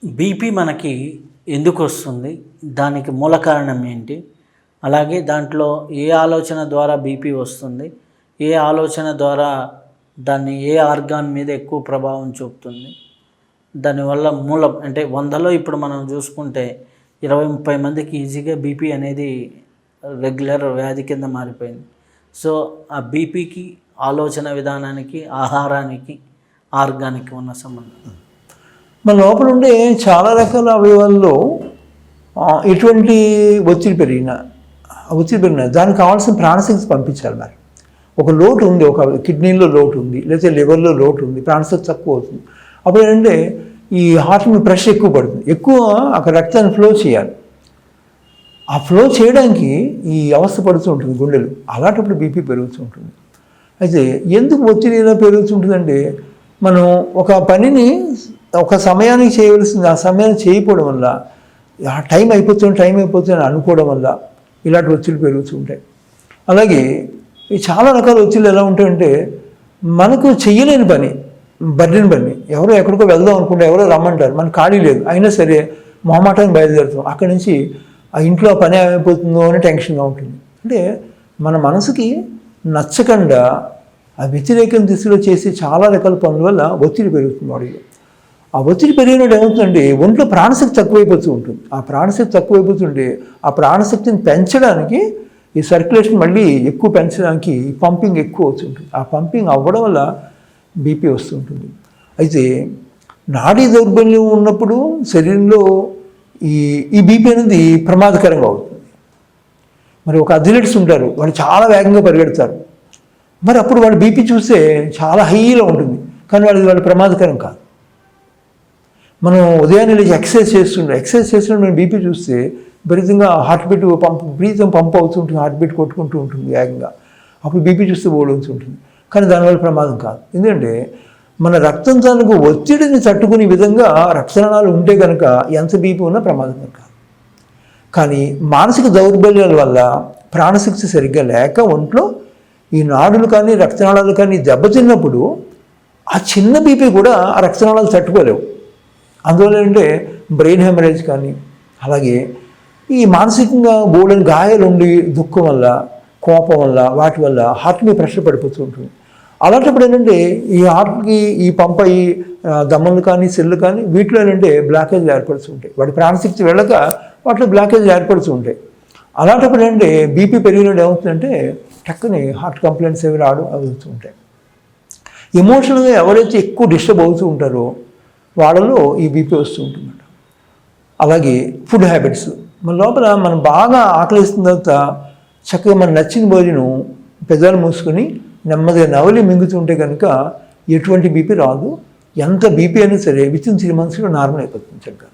BP మనకి ఎందుకు వస్తుంది? దానికి మూల కారణం ఏంటి? అలాగే దాంట్లో ఏ ఆలోచన ద్వారా బీపీ వస్తుంది? ఏ ఆలోచన ద్వారా దాన్ని ఏ ఆర్గాన్ మీద ఎక్కువ ప్రభావం చూపుతుంది? దానివల్ల మూలం అంటే 100లో ఇప్పుడు మనం చూసుకుంటే 20-30 మందికి ఈజీగా బీపీ అనేది రెగ్యులర్ వ్యాధి కింద మారిపోయింది. సో ఆ బీపీకి, ఆలోచన విధానానికి, ఆహారానికి, ఆర్గానికి ఉన్న సంబంధం మన లోపల ఉండే చాలా రకాల అవయవాల్లో ఎటువంటి ఒత్తిడి పెరిగినా దానికి కావాల్సిన ప్రాణశక్తి పంపించాలి. మరి ఒక లోటు ఉంది, ఒక కిడ్నీలో లోటు ఉంది, లేకపోతే లివర్లో లోటు ఉంది, ప్రాణశక్తి తక్కువ అవుతుంది. అప్పుడు ఏంటంటే ఈ హార్ట్ మీద ప్రెషర్ ఎక్కువ పడుతుంది, ఎక్కువ అక్కడ రక్తాన్ని ఫ్లో చేయాలి. ఆ ఫ్లో చేయడానికి ఈ అవస్థ పడుతూ ఉంటుంది గుండెలు. అలాంటప్పుడు బీపీ పెరుగుతూ ఉంటుంది. అయితే ఎందుకు ఒత్తిడి ఎలా పెరుగుతుంటుందంటే మనం ఒక పనిని ఒక సమయానికి చేయవలసింది ఆ సమయానికి చేయకపోవడం వల్ల, టైం అయిపోతుంది అనుకోవడం వల్ల ఇలాంటి ఒత్తిళ్ళు పెరుగుతుంటాయి. అలాగే ఈ చాలా రకాల ఒత్తిళ్ళు ఎలా ఉంటాయంటే మనకు చెయ్యలేని పని, బర్డెన్ పని, ఎవరో ఎక్కడికో వెళ్దాం అనుకుంటే ఎవరో రమ్మంటారు, మనకు ఖాళీ లేదు, అయినా సరే మొహమాటానికి బయలుదేరుతాం. అక్కడి నుంచి ఆ ఇంట్లో పని ఏమైపోతుందో అని టెన్షన్గా ఉంటుంది. అంటే మన మనసుకి నచ్చకుండా ఆ వ్యతిరేకం దిశలో చేసే చాలా రకాల పనుల వల్ల ఒత్తిడి పెరుగుతుంది బాడీలో. ఆ ఒత్తిడి పెరిగినప్పుడు ఏమవుతుందంటే ఒంట్లో ప్రాణశక్తి తక్కువైపోతూ ఉంటుంది. ఆ ప్రాణశక్తి తక్కువైపోతుంటే ఆ ప్రాణశక్తిని పెంచడానికి ఈ సర్క్యులేషన్ మళ్ళీ ఎక్కువ పెంచడానికి ఈ పంపింగ్ ఎక్కువ అవుతుంటుంది. ఆ పంపింగ్ అవ్వడం వల్ల బీపీ వస్తుంటుంది. అయితే నాడీ దౌర్బల్యం ఉన్నప్పుడు శరీరంలో ఈ బీపీ అనేది ప్రమాదకరంగా అవుతుంది. మరి ఒక అథ్లెట్స్ ఉంటారు, వాళ్ళు చాలా వేగంగా పరిగెడతారు. మరి అప్పుడు వాళ్ళ బీపీ చూస్తే చాలా హైలో ఉంటుంది, కానీ వాళ్ళ ప్రమాదకరం కాదు. మనం ఉదయాన్నే లేచి ఎక్సర్సైజ్ చేస్తుంటే మనం బీపీ చూస్తే విపరీతంగా హార్ట్ బీట్ పంప్ అవుతుంటుంది, హార్ట్ బీట్ కొట్టుకుంటూ ఉంటుంది వేగంగా. అప్పుడు బీపీ చూస్తే ఓడుతూ ఉంటుంది, కానీ దానివల్ల ప్రమాదం కాదు. ఎందుకంటే మన రక్తం తాలూకు ఒత్తిడిని తట్టుకునే విధంగా రక్తనాళాలు ఉంటే కనుక ఎంత బీపీ ఉన్నా ప్రమాదం కాదు. కానీ మానసిక దౌర్బల్యాల వల్ల ప్రాణశక్తి సరిగ్గా లేక ఒంట్లో ఈ నాడులు కానీ రక్తనాళాలు కానీ దెబ్బతిన్నప్పుడు ఆ చిన్న బీపీ కూడా ఆ రక్తనాళాలు తట్టుకోలేవు. అందువల్ల ఏంటంటే బ్రెయిన్ హెమరేజ్ కానీ, అలాగే ఈ మానసికంగా బోలని గాయాలు ఉండి దుఃఖం వల్ల, కోపం వల్ల, వాటి వల్ల హార్ట్ మీద ప్రెషర్ పడిపోతూ ఉంటుంది. అలాంటప్పుడు ఏంటంటే ఈ హార్ట్కి ఈ పంప్ అయ్యి దమ్ములు కానీ సెల్లు కానీ వీటిలో ఏంటంటే బ్లాకేజ్లు ఏర్పడుతూ ఉంటాయి. వాటి ప్రాణశక్తి వెళ్ళక వాటిలో బ్లాకేజ్లు ఏర్పడుతూ ఉంటాయి. అలాంటప్పుడు ఏంటంటే బీపీ పెరిగినప్పుడు ఏమవుతుందంటే టక్కుని హార్ట్ కంప్లైంట్స్ అవి అవుతూ ఉంటాయి. ఎమోషనల్గా ఎవరైతే ఎక్కువ డిస్టర్బ్ అవుతూ ఉంటారో వాళ్ళలో ఈ బీపీ వస్తూ ఉంటుందన్నమాట. అలాగే ఫుడ్ హ్యాబిట్స్, మన లోపల మనం బాగా ఆకలిస్తున్న తర్వాత చక్కగా మన నచ్చిన భోజనం పెదాలు మూసుకొని నెమ్మదిగా నవలి మింగుతుంటే కనుక ఎటువంటి బీపీ రాదు. ఎంత బీపీ అయినా సరే వితిన్ 3 monthsలో నార్మల్ అయిపోతుంది చక్కగా.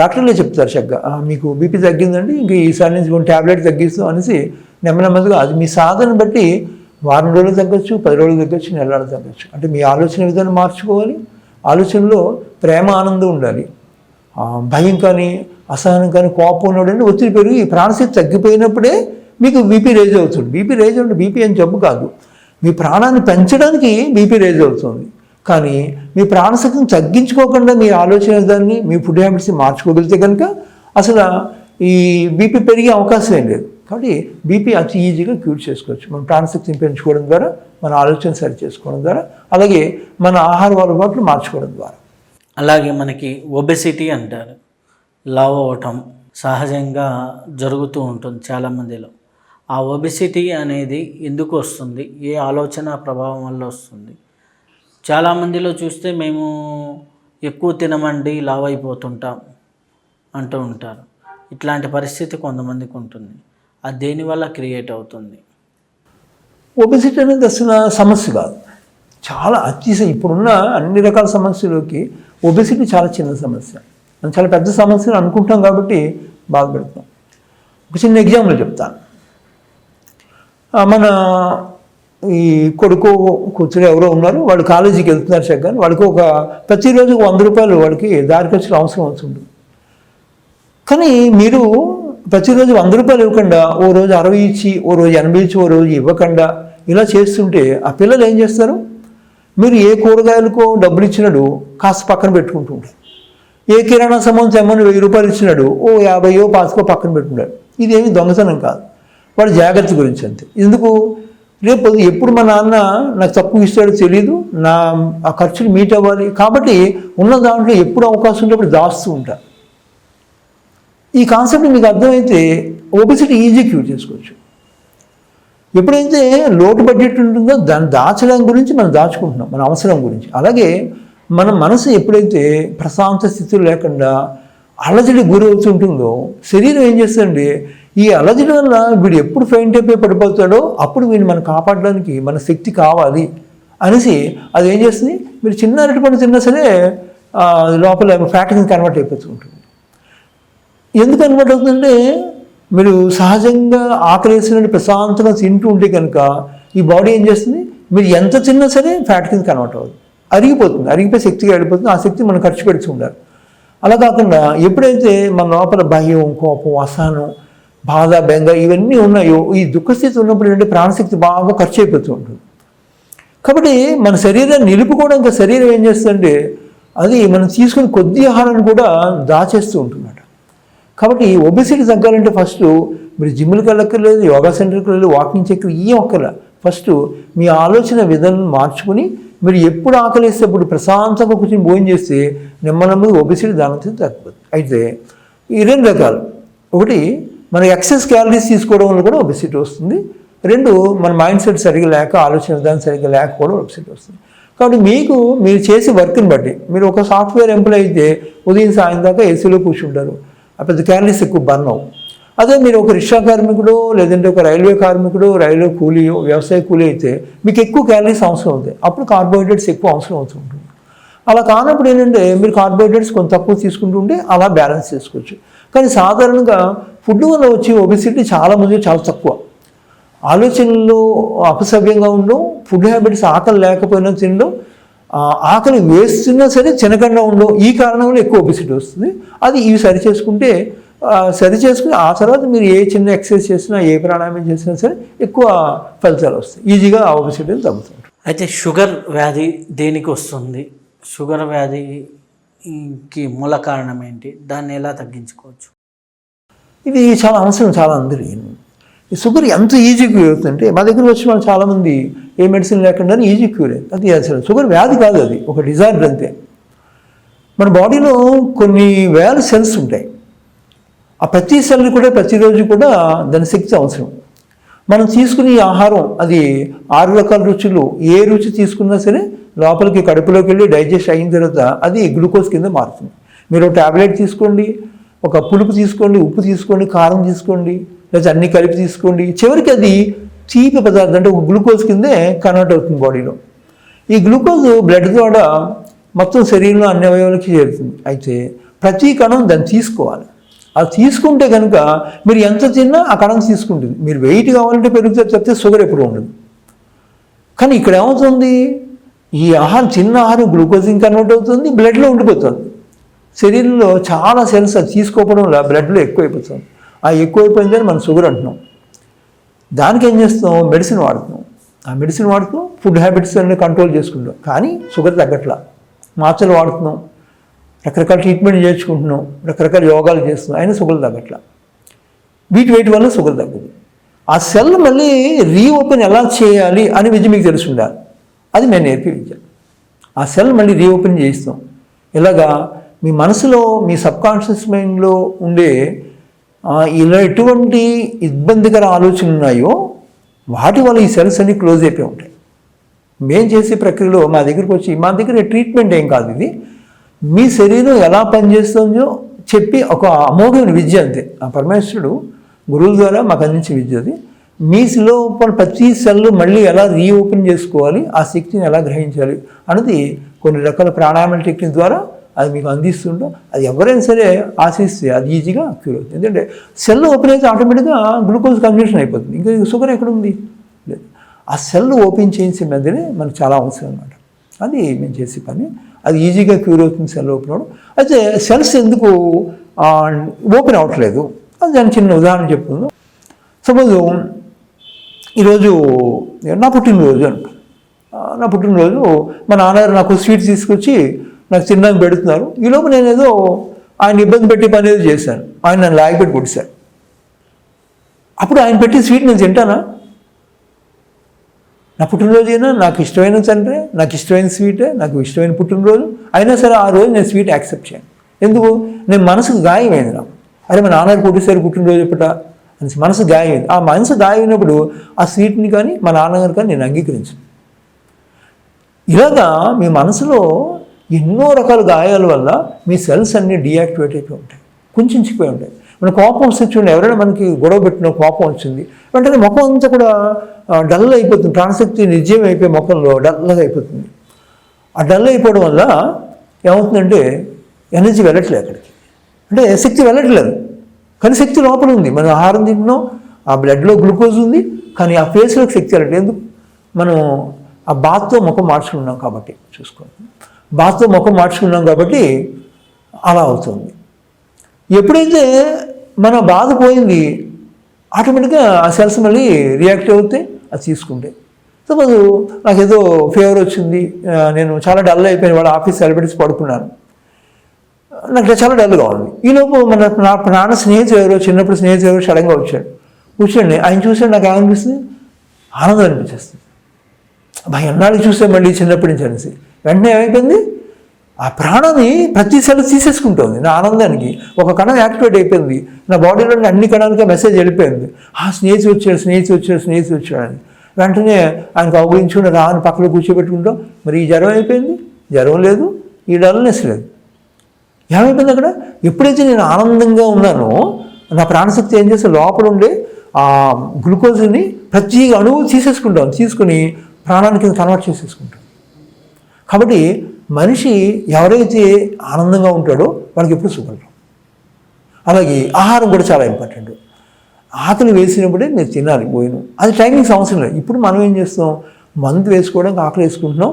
డాక్టర్లే చెప్తారు చక్కగా మీకు బీపీ తగ్గిందండి, ఇంక ఈసారి నుంచి కొన్ని ట్యాబ్లెట్ తగ్గిస్తాం అనేసి నెమ్మదిగా. అది మీ సాధన బట్టి వారం రోజులు తగ్గచ్చు, 10 రోజులు తగ్గచ్చు, నెలలు తగ్గచ్చు. అంటే మీ ఆలోచన విధానం మార్చుకోవాలి. ఆలోచనలో ప్రేమ, ఆనందం ఉండాలి. భయం కానీ, అసహనం కానీ, కోపం ఉన్నాడంటే ఒత్తిడి పెరిగి ప్రాణశక్తి తగ్గిపోయినప్పుడే మీకు బీపీ రేజ్ అవుతుంది. బీపీ రేజ్ అంటే బీపీ అని జబ్బు కాదు, మీ ప్రాణాన్ని పెంచడానికి బీపీ రేజ్ అవుతుంది. కానీ మీ ప్రాణశక్తిని తగ్గించుకోకుండా మీ ఆలోచన దాన్ని, మీ ఫుడ్ హ్యాబిట్స్ని మార్చుకోగలిగితే కనుక అసలు ఈ బీపీ పెరిగే అవకాశం ఏం లేదు. కాబట్టి బీపీ అతి ఈజీగా క్యూర్ చేసుకోవచ్చు మన ప్రాణశక్తిని పెంచుకోవడం ద్వారా, మన ఆలోచన సరి చేసుకోవడం ద్వారా, అలాగే మన ఆహార అలవాట్లు మార్చుకోవడం ద్వారా. అలాగే మనకి ఒబెసిటీ అంటారు, లావు అవ్వటం సహజంగా జరుగుతూ ఉంటుంది చాలామందిలో. ఆ ఒబెసిటీ అనేది ఎందుకు వస్తుంది? ఏ ఆలోచన ప్రభావం వల్ల వస్తుంది? చాలామందిలో చూస్తే మేము ఎక్కువ తినమండి లావు అయిపోతుంటాం అంటూ ఉంటారు. ఇట్లాంటి పరిస్థితి కొంతమందికి ఉంటుంది. అది దేనివల్ల క్రియేట్ అవుతుంది? ఒబెసిటీ అనేది అసలు సమస్య కాదు, చాలా ఇప్పుడున్న అన్ని రకాల సమస్యలకి ఒబెసిటీ చాలా చిన్న సమస్య. మనం చాలా పెద్ద సమస్యలు అనుకుంటాం కాబట్టి బాధపడుతున్నాం. ఒక చిన్న ఎగ్జాంపుల్ చెప్తాను. మన ఈ కొడుకు కూతురు ఎవరో ఉన్నారు, వాళ్ళు కాలేజీకి వెళ్తున్నారు చక్కగా. వాళ్ళకి ప్రతిరోజు 100 రూపాయలు వాడికి దారి ఖర్చులు అవసరం అవుతుంది. కానీ మీరు ప్రతిరోజు 100 రూపాయలు ఇవ్వకుండా ఓ రోజు 60 ఇచ్చి, ఓ రోజు 80 ఇచ్చి, ఓ రోజు ఇవ్వకుండా ఇలా చేస్తుంటే ఆ పిల్లలు ఏం చేస్తారు? మీరు ఏ కూరగాయలకో డబ్బులు ఇచ్చినట్టు కాస్త పక్కన పెట్టుకుంటూ ఉంటారు. ఏ కిరాణా సామాన్ తెమ్మని 1000 రూపాయలు ఇచ్చినాడు, ఓ 50 పాతికో పక్కన పెట్టుకున్నాడు. ఇదేమి దొంగతనం కాదు, వాడి జాగ్రత్త గురించి అంతే. ఎందుకు, రేపు ఎప్పుడు మా నాన్న నాకు తక్కువ ఇస్తాడో తెలియదు, నా ఆ ఖర్చులు మీట్ అవ్వాలి, కాబట్టి ఉన్న దాంట్లో ఎప్పుడు అవకాశం ఉంటే అప్పుడు దాస్తూ ఉంటాను. ఈ కాన్సెప్ట్ మీకు అర్థమైతే ఒబెసిటీ ఈజీ క్యూర్ చేసుకోవచ్చు. ఎప్పుడైతే లోటు బడ్జెట్ ఉంటుందో దాన్ని దాచడం గురించి మనం దాచుకుంటున్నాం, మన అవసరం గురించి. అలాగే మన మనసు ఎప్పుడైతే ప్రశాంత స్థితిలో లేకుండా అలజడి గురవుతుంటుందో శరీరం ఏం చేస్తుందంటే ఈ అలజడి వల్ల వీడు ఎప్పుడు ఫెయింట్ అయిపోయి పడిపోతాడో అప్పుడు వీడిని మనం కాపాడడానికి మన శక్తి కావాలి అనేసి అది ఏం చేస్తుంది, మీరు చిన్న అరటిపండు తిన్నా సరే లోపల ఫ్యాట్కి కన్వర్ట్ అయిపోతూ ఉంటుంది. ఎందుకు కన్వర్ట్ అవుతుందంటే మీరు సహజంగా ఆకలేసినట్టు ప్రశాంతంగా తింటూ ఉంటే కనుక ఈ బాడీ ఏం చేస్తుంది, మీరు ఎంత తిన్నా సరే ఫ్యాట్ కింద కన్వర్ట్ అవ్వదు, అరిగిపోతుంది, అరిగిపోయి శక్తిగా వెళ్ళిపోతుంది. ఆ శక్తి మనం ఖర్చు పెడుతూ ఉండాలి. అలా కాకుండా ఎప్పుడైతే మన లోపల భయం, కోపం, అసహనం, బాధ, బెంగ ఇవన్నీ ఉన్నాయో ఈ దుఃఖస్థితి ఉన్నప్పుడు ఏంటంటే ప్రాణశక్తి బాగా ఖర్చు అయిపోతూ ఉంటుంది. కాబట్టి మన శరీరాన్ని నిలుపుకోవడానికి శరీరం ఏం చేస్తుందంటే అది మనం తీసుకుని కొద్ది ఆహారాన్ని కూడా దాచేస్తూ ఉంటుందన్నమాట. కాబట్టి ఒబెసిటీ తగ్గాలంటే ఫస్ట్ మీరు జిమ్లకు వెళ్ళక్కర్లేదు, యోగా సెంటర్కి వెళ్ళి వాకింగ్ చెక్కర్ ఏం ఒక్కల. ఫస్ట్ మీ ఆలోచన విధానం మార్చుకుని మీరు ఎప్పుడు ఆకలిస్తే అప్పుడు ప్రశాంతంగా కూర్చొని భోజనం చేస్తే నెమ్మదిగా ఒబెసిటీ దానితో తగ్గిపోతుంది. అయితే ఈ 2 రకాలు, ఒకటి మన ఎక్సెస్ క్యాలరీస్ తీసుకోవడం వల్ల కూడా ఒబెసిటీ వస్తుంది, 2 మన మైండ్ సెట్ సరిగ్గా లేక ఆలోచన విధానం సరిగ్గా లేకపోవడం ఒబెసిటీ వస్తుంది. కాబట్టి మీరు చేసే వర్క్ని బట్టి, మీరు ఒక సాఫ్ట్వేర్ ఎంప్లాయ్ అయితే ఉదయం సాయం దాకా ఏసీలో కూర్చుంటారు, ఆ పెద్ద క్యాలరీస్ ఎక్కువ బర్న్ అవ్వు. అదే మీరు ఒక రిక్షా కార్మికుడు లేదంటే ఒక రైల్వే కార్మికుడు, రైల్వే కూలీ, వ్యవసాయ కూలీ అయితే మీకు ఎక్కువ క్యాలరీస్ అవసరం అవుతాయి, అప్పుడు కార్బోహైడ్రేట్స్ ఎక్కువ అవసరం అవుతుంటుంది. అలా కానప్పుడు ఏంటంటే మీరు కార్బోహైడ్రేట్స్ కొంత తక్కువ తీసుకుంటుంటే అలా బ్యాలెన్స్ చేసుకోవచ్చు. కానీ సాధారణంగా ఫుడ్ వల్ల వచ్చే ఒబెసిటీ చాలామంది చాలా తక్కువ, ఆలోచనలు అపసవ్యంగా ఉండడం, ఫుడ్ హ్యాబిట్స్ ఆకలి లేకపోయినా తినడం, ఆకలి వేస్తున్నా సరే తినకుండా ఉండడం, ఈ కారణం వల్ల ఎక్కువ ఒబెసిటీ వస్తుంది. అది ఇవి సరిచేసుకుని ఆ తర్వాత మీరు ఏ చిన్న ఎక్సర్సైజ్ చేసినా ఏ ప్రాణాయామం చేసినా సరే ఎక్కువ ఫలితాలు వస్తాయి, ఈజీగా ఆ ఒబెసిటీ తగ్గుతుంది. అయితే షుగర్ వ్యాధి దేనికి వస్తుంది, షుగర్ వ్యాధికి మూల కారణం ఏంటి, దాన్ని ఎలా తగ్గించుకోవచ్చు? ఇది చాలా అవసరం, చాలా అందరి ఈ షుగర్ ఎంత ఈజీ క్యూర్ అవుతుందంటే మా దగ్గర వచ్చిన వాళ్ళు చాలామంది ఏ మెడిసిన్ లేకుండా ఈజీ క్యూర్ అయింది. అది అసలు షుగర్ వ్యాధి కాదు, అది ఒక డిజార్డర్ అంతే. మన బాడీలో కొన్ని వేల సెల్స్ ఉంటాయి, ఆ ప్రతి సెల్ కూడా ప్రతిరోజు కూడా దాని శక్తి అవసరం. మనం తీసుకునే ఆహారం అది 6 రకాల రుచులు, ఏ రుచి తీసుకున్నా సరే లోపలికి కడుపులోకి వెళ్ళి డైజెస్ట్ అయిన తర్వాత అది గ్లూకోజ్ కింద మారుతుంది. మీరు ట్యాబ్లెట్ తీసుకోండి, ఒక పులుపు తీసుకోండి, ఉప్పు తీసుకోండి, కారం తీసుకోండి, లేదా అన్ని కలిపి తీసుకోండి, చివరికి అది తీపి పదార్థం అంటే ఒక గ్లూకోజ్ కిందే కన్వర్ట్ అవుతుంది బాడీలో. ఈ గ్లూకోజ్ బ్లడ్ ద్వారా మొత్తం శరీరంలో అన్ని అవయవాలకి చేరుతుంది. అయితే ప్రతి కణం దాన్ని తీసుకోవాలి. అది తీసుకుంటే కనుక మీరు ఎంత తిన్నా ఆ కణం తీసుకుంటుంది. మీరు వెయిట్ కావాలంటే పెరుగుతుంది తప్పితే షుగర్ ఎప్పుడు ఉండదు. కానీ ఇక్కడ ఏమవుతుంది, ఈ ఆహారం చిన్న ఆహారం గ్లూకోజ్కి కన్వర్ట్ అవుతుంది, బ్లడ్లో ఉండిపోతుంది. శరీరంలో చాలా సెల్స్ అది తీసుకోవడం వల్ల బ్లడ్లో ఎక్కువైపోతుంది. ఆ ఎక్కువైపోయిందని మనం షుగర్ అంటున్నాం. దానికి ఏం చేస్తాం, మెడిసిన్ వాడుతున్నాం. ఆ మెడిసిన్ వాడుతూ ఫుడ్ హ్యాబిట్స్ అన్ని కంట్రోల్ చేసుకుంటాం, కానీ షుగర్ తగ్గట్లా. మాత్రలు వాడుతున్నాం, రకరకాల ట్రీట్మెంట్ చేయించుకుంటున్నాం, రకరకాల యోగాలు చేస్తున్నాం, అయినా షుగర్ తగ్గట్లా. వీటి వల్ల షుగర్ తగ్గదు. ఆ సెల్ మళ్ళీ రీఓపెన్ ఎలా చేయాలి అని విద్య మీకు తెలిసి ఉండాలి, అది మేము నేర్పే విద్య. ఆ సెల్ మళ్ళీ రీఓపెన్ చేయిస్తాం. ఇలాగా మీ మనసులో మీ సబ్కాన్షియస్ మైండ్లో ఉండే ఇలా ఎటువంటి ఇబ్బందికర ఆలోచనలు ఉన్నాయో వాటి వల్ల ఈ సెల్స్ అన్ని క్లోజ్ అయిపోయి ఉంటాయి. మేము చేసే ప్రక్రియలో మా దగ్గర ట్రీట్మెంట్ ఏం కాదు, ఇది మీ శరీరం ఎలా పనిచేస్తుందో చెప్పి ఒక అమోఘమైన విద్య అంతే. ఆ పరమేశ్వరుడు గురువుల ద్వారా మాకు అందించే విద్య అది. మీలో ప్రతి సెల్ మళ్ళీ ఎలా రీఓపెన్ చేసుకోవాలి, ఆ శక్తిని ఎలా గ్రహించాలి అన్నది కొన్ని రకాల ప్రాణాయామ టెక్నిక్ ద్వారా అది మీకు అందిస్తుంటాం. అది ఎవరైనా సరే ఆశిస్తే అది ఈజీగా క్యూర్ అవుతుంది. ఎందుకంటే సెల్ ఓపెన్ అయితే ఆటోమేటిక్గా గ్లూకోజ్ కన్వర్షన్ అయిపోతుంది, ఇంకా షుగర్ ఎక్కడ ఉంది లేదు. ఆ సెల్ ఓపెన్ చేసే మధ్యనే మనకు చాలా అవసరం అన్నమాట. అది మేము చేసే పని, అది ఈజీగా క్యూర్ అవుతుంది సెల్ ఓపెన్ అవ్వడం. అయితే సెల్స్ ఎందుకు ఓపెన్ అవ్వట్లేదు అది దాని చిన్న ఉదాహరణ చెప్తున్నాను. సపోజ్ ఈరోజు నా పుట్టినరోజు మా నాన్నగారు నాకు స్వీట్ తీసుకొచ్చి నాకు తినడానికి పెడుతున్నారు. ఈలోపు నేను ఏదో ఆయన ఇబ్బంది పెట్టి పని ఏదో చేశాను, ఆయన నన్ను లాగిపెట్టి కొట్టారు. అప్పుడు ఆయన పెట్టి స్వీట్ నేను తింటానా? నా పుట్టినరోజైనా, నాకు ఇష్టమైన తండ్రి, నాకు ఇష్టమైన స్వీటే, నాకు ఇష్టమైన పుట్టినరోజు అయినా సరే ఆ రోజు నేను స్వీట్ యాక్సెప్ట్ చేయను. ఎందుకు? నేను మనసుకు గాయమైంది. నాకు అరే మా నాన్నగారు కొట్టేసారి పుట్టినరోజు ఎప్పుట అని మనసు గాయమైంది. ఆ మనసు గాయమైనప్పుడు ఆ స్వీట్ని కానీ మా నాన్నగారు కానీ నేను అంగీకరించను. ఇలాగా మీ మనసులో ఎన్నో రకాల గాయాల వల్ల మీ సెల్స్ అన్నీ డీయాక్టివేట్ అయిపోయి ఉంటాయి, కుంచిపోయి ఉంటాయి. మన కోపం వస్తే చూడండి, ఎవరైనా మనకి గొడవ పెట్టిన కోపం వచ్చింది వెంటనే ముఖం అంతా కూడా డల్ అయిపోతుంది, ప్రాణశక్తి నిర్జీవం అయిపోయి ముఖంలో డల్గా అయిపోతుంది. ఆ డల్ అయిపోవడం వల్ల ఏమవుతుందంటే ఎనర్జీ వెళ్ళట్లేదు అక్కడికి, అంటే శక్తి వెళ్ళట్లేదు. కానీ శక్తి లోపల ఉంది. మనం ఆహారం తింటున్నాం, ఆ బ్లడ్లో గ్లూకోజ్ ఉంది, కానీ ఆ ఫేస్లోకి శక్తి వెళ్ళట్లేదు. ఎందుకు? మనం ఆ బాత్తో ముఖం మార్చుకున్నాం కాబట్టి. చూసుకోండి, బాత్తో ముఖం మార్చుకున్నాం కాబట్టి అలా అవుతుంది. ఎప్పుడైతే మన బాధ పోయింది, ఆటోమేటిక్గా ఆ సెల్స్ మళ్ళీ రియాక్ట్ అవుతాయి, అది తీసుకుంటాయి. సపోజ్ నాకేదో ఫీవర్ వచ్చింది, నేను చాలా డల్ అయిపోయిన వాళ్ళ ఆఫీస్ సెలబ్రిటీస్ పడుకున్నాను, నాకు చాలా డల్గా ఉంది. ఈలోపు నా ప్రాణ స్నేహితుడు ఎవరో, చిన్నప్పుడు స్నేహితుడు ఎవరో సడన్గా వచ్చాడు. కూర్చోండి, ఆయన చూసాడు, నాకు ఏమనిపిస్తుంది? ఆనందం అనిపించేస్తుంది. అబ్బాయి ఎన్నాళ్ళు చూసే మళ్ళీ చిన్నప్పటి నుంచి అనేసి వెంటనే ఏమైపోయింది, ఆ ప్రాణాన్ని ప్రతి సెల్ తీసేసుకుంటుంది. నా ఆనందానికి ఒక కణం యాక్టివేట్ అయిపోయింది, నా బాడీలో అన్ని కణాలకి మెసేజ్ వెళ్ళిపోయింది. స్నేహితుడు వచ్చాడు, స్నేహితుడు వచ్చాడు, స్నేహితుడు వచ్చాడు అని. వెంటనే ఆయనకు అవగురించుకుని రాని పక్కన కూర్చోబెట్టుకుంటాం. మరి ఈ జ్వరం అయిపోయింది, జ్వరం లేదు, ఈ డల్నెస్ లేదు. ఏమైపోయింది అక్కడ? ఎప్పుడైతే నేను ఆనందంగా ఉన్నానో నా ప్రాణశక్తి ఏం చేస్తే లోపల ఉండే ఆ గ్లూకోజ్ని ప్రతి అణువు తీసేసుకుంటాం, తీసుకుని ప్రాణానికి కన్వర్ట్ చేసేసుకుంటాం. కాబట్టి మనిషి ఎవరైతే ఆనందంగా ఉంటాడో వాళ్ళకి ఎప్పుడు సుఖం. అలాగే ఆహారం కూడా చాలా ఇంపార్టెంట్. ఆకలి వేసినప్పుడే మీరు తినాలి పోయిన, అది టైమింగ్స్ అవసరం లేదు. ఇప్పుడు మనం ఏం చేస్తాం, మందు వేసుకోవడానికి ఆకలి వేసుకుంటున్నాం,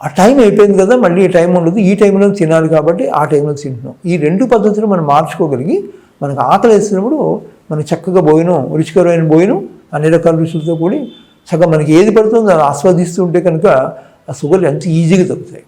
ఆ టైం అయిపోయింది కదా, మళ్ళీ ఈ టైం ఉండదు, ఈ టైంలో తినాలి కాబట్టి ఆ టైంలో తింటున్నాం. ఈ రెండు పద్ధతులు మనం మార్చుకోగలిగి మనకు ఆకలి వేసినప్పుడు మనకు చక్కగా భోజనం, రుచికరమైన భోజనం అన్ని రకాల రుచులతో కూడి చక్కగా మనకి ఏది పడుతుందో అది ఆస్వాదిస్తూ ఉంటే కనుక ఆ షుగర్లు ఎంత ఈజీగా తగ్గుతాయి.